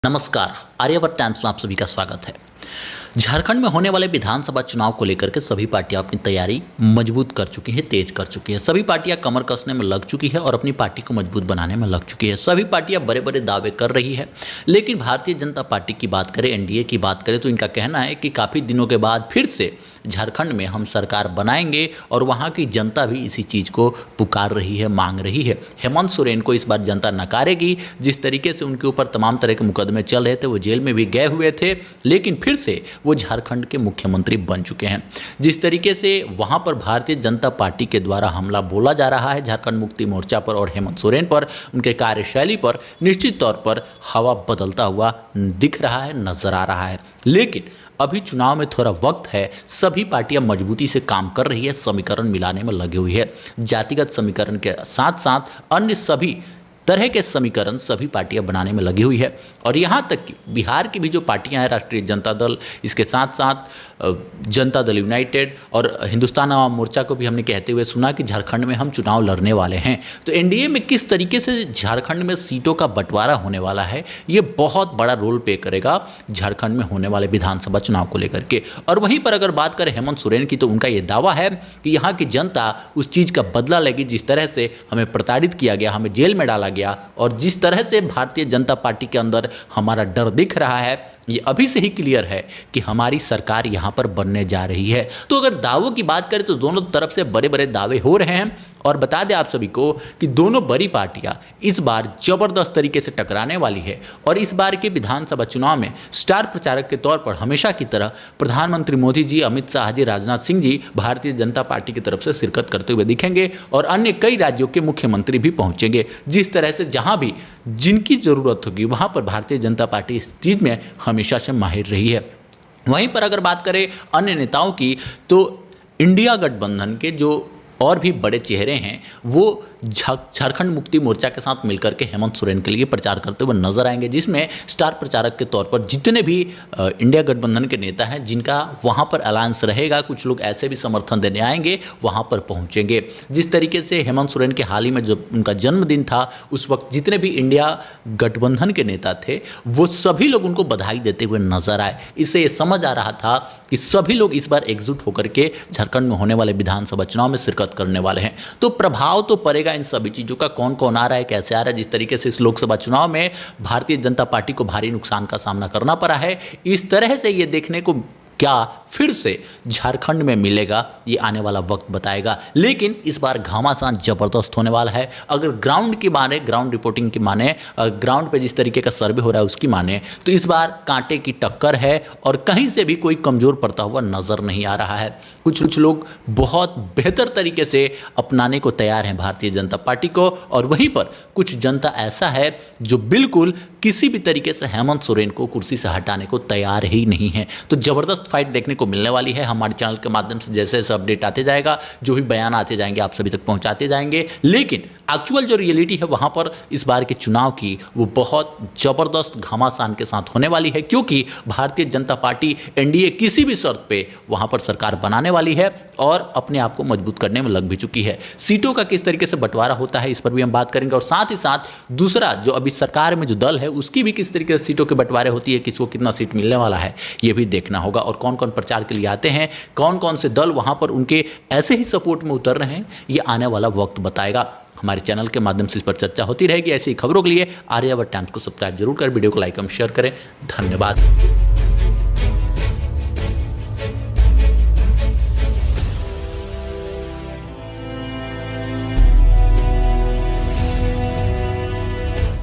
नमस्कार, आर्यावर्त टाइम्स में आप सभी का स्वागत है। झारखंड में होने वाले विधानसभा चुनाव को लेकर के सभी पार्टियां अपनी तैयारी मजबूत कर चुकी हैं, तेज कर चुकी हैं। सभी पार्टियां कमर कसने में लग चुकी है और अपनी पार्टी को मजबूत बनाने में लग चुकी है। सभी पार्टियां बड़े बड़े दावे कर रही है, लेकिन भारतीय जनता पार्टी की बात करें, एनडीए की बात करें तो इनका कहना है कि काफ़ी दिनों के बाद फिर से झारखंड में हम सरकार बनाएंगे और वहाँ की जनता भी इसी चीज़ को पुकार रही है, मांग रही है। हेमंत सोरेन को इस बार जनता नकारेगी। जिस तरीके से उनके ऊपर तमाम तरह के मुकदमे चल रहे थे, वो जेल में भी गए हुए थे, लेकिन फिर से वो झारखंड के मुख्यमंत्री बन चुके हैं। जिस तरीके से वहाँ पर भारतीय जनता पार्टी के द्वारा हमला बोला जा रहा है झारखंड मुक्ति मोर्चा पर और हेमंत सोरेन पर, उनके कार्यशैली पर निश्चित तौर पर हवा बदलता हुआ दिख रहा है, नजर आ रहा है। लेकिन अभी चुनाव में थोड़ा वक्त है, सभी पार्टियां मजबूती से काम कर रही है, समीकरण मिलाने में लगी हुई है। जातिगत समीकरण के साथ साथ अन्य सभी तरह के समीकरण सभी पार्टियां बनाने में लगी हुई है। और यहाँ तक कि बिहार की भी जो पार्टियां हैं, राष्ट्रीय जनता दल, इसके साथ साथ जनता दल यूनाइटेड और हिंदुस्तान आवाम मोर्चा को भी हमने कहते हुए सुना कि झारखंड में हम चुनाव लड़ने वाले हैं। तो एनडीए में किस तरीके से झारखंड में सीटों का बंटवारा होने वाला है, ये बहुत बड़ा रोल प्ले करेगा झारखंड में होने वाले विधानसभा चुनाव को लेकर के। और वहीं पर अगर बात करें हेमंत सोरेन की, तो उनका ये दावा है कि यहाँ की जनता उस चीज़ का बदला लेगी जिस तरह से हमें प्रताड़ित किया गया, हमें जेल में डाला गया और जिस तरह से भारतीय जनता पार्टी के अंदर हमारा डर दिख रहा है, ये अभी से ही क्लियर है कि हमारी सरकार यहाँ पर बनने जा रही है। तो अगर दावों की बात करें तो दोनों तरफ से बड़े बड़े दावे हो रहे हैं। और बता दें आप सभी को कि दोनों बड़ी पार्टियां इस बार जबरदस्त तरीके से टकराने वाली है। और इस बार के विधानसभा चुनाव में स्टार प्रचारक के तौर पर हमेशा की तरह प्रधानमंत्री मोदी जी, अमित शाह जी, राजनाथ सिंह जी भारतीय जनता पार्टी की तरफ से शिरकत करते हुए दिखेंगे और अन्य कई राज्यों के मुख्यमंत्री भी पहुंचेंगे। जिस तरह से जहां भी जिनकी जरूरत होगी वहां पर भारतीय जनता पार्टी इस चीज में हमेशा से माहिर रही है। वहीं पर अगर बात करें अन्य नेताओं की, तो इंडिया गठबंधन के जो और भी बड़े चेहरे हैं वो झारखंड मुक्ति मोर्चा के साथ मिलकर के हेमंत सोरेन के लिए प्रचार करते हुए नजर आएंगे, जिसमें स्टार प्रचारक के तौर पर जितने भी इंडिया गठबंधन के नेता हैं जिनका वहां पर अलायंस रहेगा, कुछ लोग ऐसे भी समर्थन देने आएंगे, वहां पर पहुंचेंगे। जिस तरीके से हेमंत सोरेन के हाल ही में जब उनका जन्मदिन था, उस वक्त जितने भी इंडिया गठबंधन के नेता थे वो सभी लोग उनको बधाई देते हुए नजर आए। इससे ये समझ आ रहा था कि सभी लोग इस बार एकजुट होकर के झारखंड में होने वाले विधानसभा चुनाव में शिरकत करने वाले हैं। तो प्रभाव तो पड़ेगा इन सभी चीजों का, कौन कौन आ रहा है, कैसे आ रहा है। जिस तरीके से इस लोकसभा चुनाव में भारतीय जनता पार्टी को भारी नुकसान का सामना करना पड़ा है, इस तरह से ये देखने को क्या फिर से झारखंड में मिलेगा, ये आने वाला वक्त बताएगा। लेकिन इस बार घमासान जबरदस्त होने वाला है। अगर ग्राउंड की माने, ग्राउंड रिपोर्टिंग की माने, ग्राउंड पे जिस तरीके का सर्वे हो रहा है उसकी माने, तो इस बार कांटे की टक्कर है और कहीं से भी कोई कमजोर पड़ता हुआ नजर नहीं आ रहा है। कुछ लोग बहुत बेहतर तरीके से अपनाने को तैयार हैं भारतीय जनता पार्टी को, और वहीं पर कुछ जनता ऐसा है जो बिल्कुल किसी भी तरीके से हेमंत सोरेन को कुर्सी से हटाने को तैयार ही नहीं है। तो जबरदस्त फाइट देखने को मिलने वाली है। हमारे चैनल के माध्यम से जैसे जैसे अपडेट आते जाएगा, जो भी बयान आते जाएंगे, आप सभी तक पहुंचाते जाएंगे। लेकिन एक्चुअल जो रियलिटी है वहां पर इस बार के चुनाव की, वो बहुत जबरदस्त घमासान के साथ होने वाली है, क्योंकि भारतीय जनता पार्टी एनडीए किसी भी शर्त पे वहां पर सरकार बनाने वाली है और अपने आप को मजबूत करने में लग भी चुकी है। सीटों का किस तरीके से बंटवारा होता है, इस पर भी हम बात करेंगे। और साथ ही साथ दूसरा जो अभी सरकार में जो दल है उसकी भी किस तरीके से सीटों के बंटवारे होती है, किसको कितना सीट मिलने वाला है, ये भी देखना होगा। और कौन कौन प्रचार के लिए आते हैं, कौन कौन से दल वहां पर उनके ऐसे ही सपोर्ट में उतर रहे हैं, ये आने वाला वक्त बताएगा। हमारे चैनल के माध्यम से इस पर चर्चा होती रहेगी। ऐसी खबरों के लिए आर्यावर्त टाइम्स को सब्सक्राइब जरूर करें, वीडियो को लाइक एवं शेयर करें। धन्यवाद।